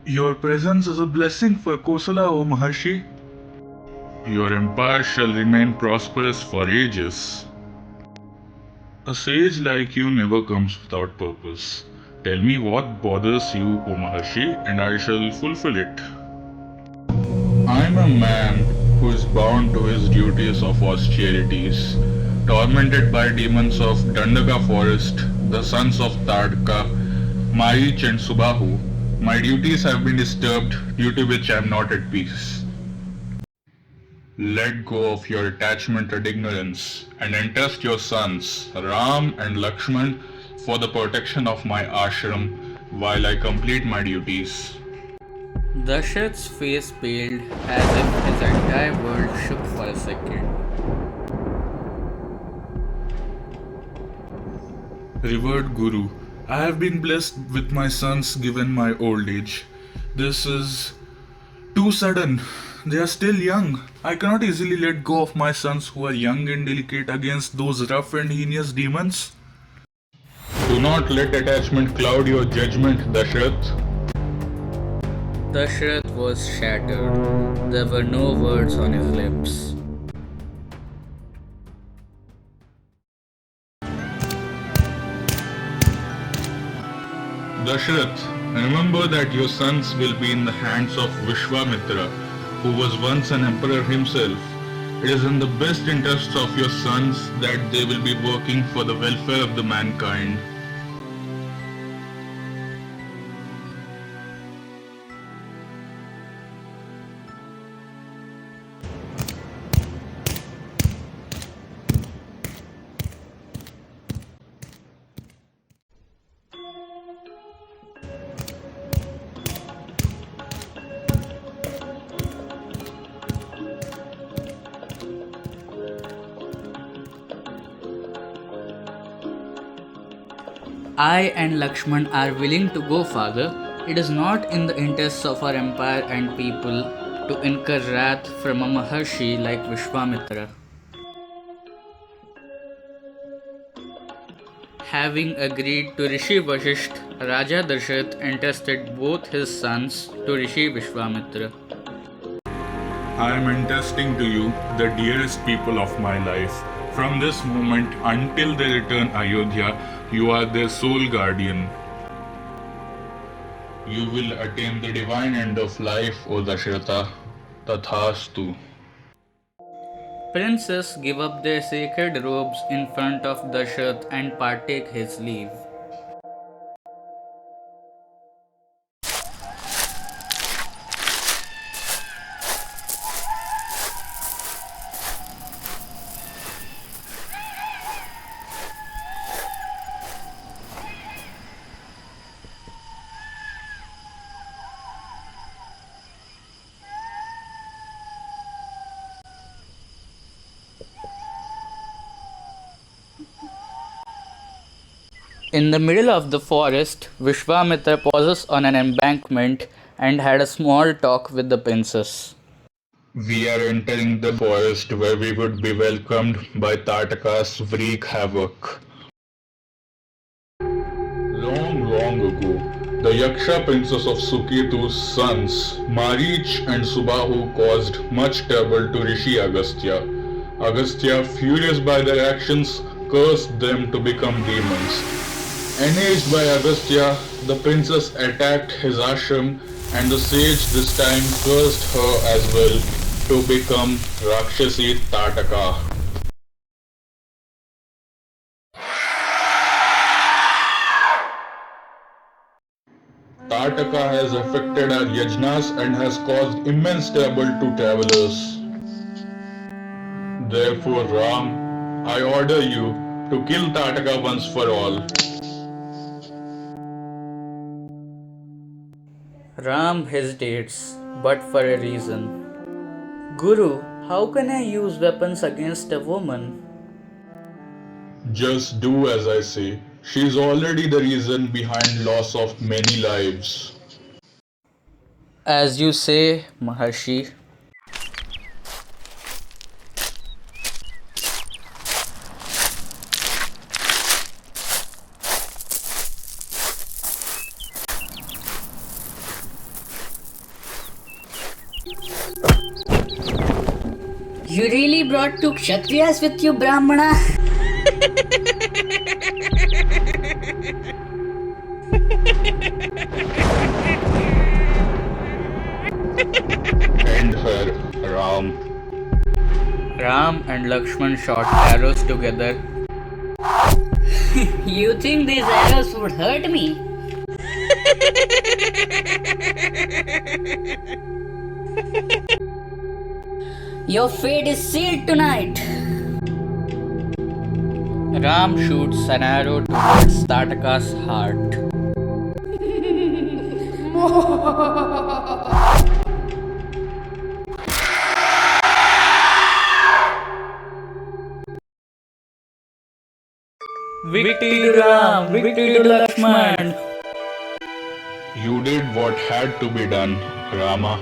Your presence is a blessing for Kosala, O Maharshi. Your empire shall remain prosperous for ages. A sage like you never comes without purpose. Tell me what bothers you, O Maharshi, and I shall fulfill it. I am a man who is bound to his duties of austerities, tormented by demons of Dandaka forest, the sons of Tadka, Marich and Subahu. My duties have been disturbed, due to which I am not at peace. Let go of your attachment and ignorance, and entrust your sons, Ram and Lakshman, for the protection of my ashram while I complete my duties. Dasharat's face paled as if his entire world shook for a second. Revered Guru, I have been blessed with my sons given my old age. This is too sudden. They are still young. I cannot easily let go of my sons who are young and delicate against those rough and heinous demons. Do not let attachment cloud your judgment, Dashrath. Dasharath was shattered. There were no words on his lips. Dashrath, remember that your sons will be in the hands of Vishwamitra, who was once an emperor himself. It is in the best interests of your sons that they will be working for the welfare of the mankind. I and Lakshman are willing to go, Father. It is not in the interests of our empire and people to incur wrath from a Maharshi like Vishwamitra. Having agreed to Rishi Vashisht, Raja Dasharath entrusted both his sons to Rishi Vishwamitra. I am entrusting to you the dearest people of my life. From this moment until they return Ayodhya, you are their sole guardian. You will attain the divine end of life, O Dasharatha. Tathastu. Princes give up their sacred robes in front of Dasharath and partake his leave. In the middle of the forest, Vishwamitra pauses on an embankment and had a small talk with the princess. We are entering the forest where we would be welcomed by Tataka's wreak havoc. Long, long ago, the Yaksha princess of Suketu's sons, Marich and Subahu, caused much trouble to Rishi Agastya. Agastya, furious by their actions, cursed them to become demons. Enraged by Agastya, the princess attacked his ashram and the sage this time cursed her as well to become Rakshasi Tataka. Tataka has affected our yajnas and has caused immense trouble to travelers. Therefore, Ram, I order you to kill Tataka once for all. Ram hesitates. but for a reason. Guru, how can I use weapons against a woman? Just do as I say. She's already the reason behind loss of many lives. As you say, Maharshi. You really brought two Kshatriyas with you, Brahmana? End her, Ram. Ram and Lakshman shot arrows together. You think these arrows would hurt me? Your fate is sealed tonight. Ram shoots an arrow towards Tataka's heart. Victory to Ram! Victory to Lakshman! You did what had to be done, Rama.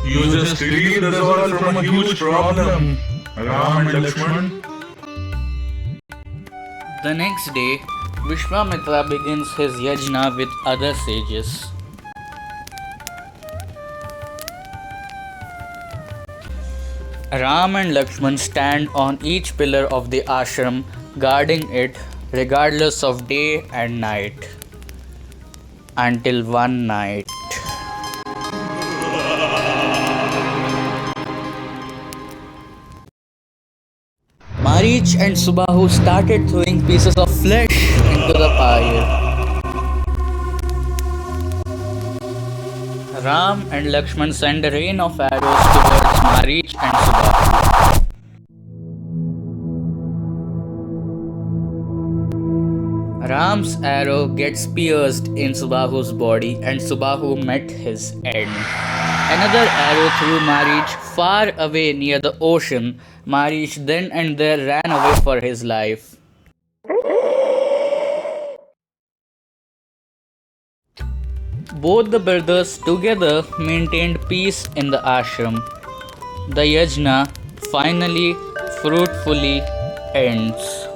You just relieved us all from a huge problem, Ram and Lakshman. The next day, Vishwamitra begins his yajna with other sages. Ram and Lakshman stand on each pillar of the ashram, guarding it regardless of day and night. Until one night. Marich and Subahu started throwing pieces of flesh into the fire. Ram and Lakshman send a rain of arrows towards Marich and Subahu. Ram's arrow gets pierced in Subahu's body and Subahu met his end. Another arrow threw Marich far away near the ocean. Marich then and there ran away for his life. Both the brothers together maintained peace in the ashram. The yajna finally fruitfully ends.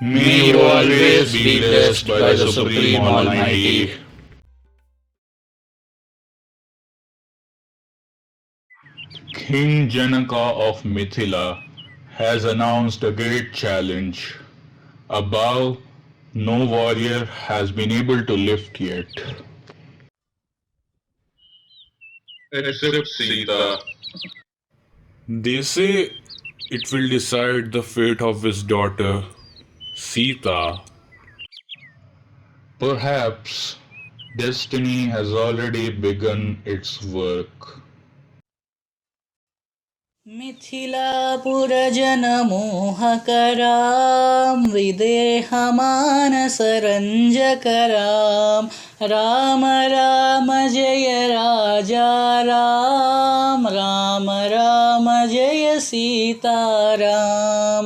May you always be blessed by the Supreme Almighty. King Janaka of Mithila has announced a great challenge. A bow no warrior has been able to lift yet. Except Sita. They say it will decide the fate of his daughter, Sita. Perhaps destiny has already begun its work. मिथिलापुरजनमोहकरां विदेहमानसरञ्जकरां Ram Ram Jai Raja Ram Ram Ram Jai Sitaram.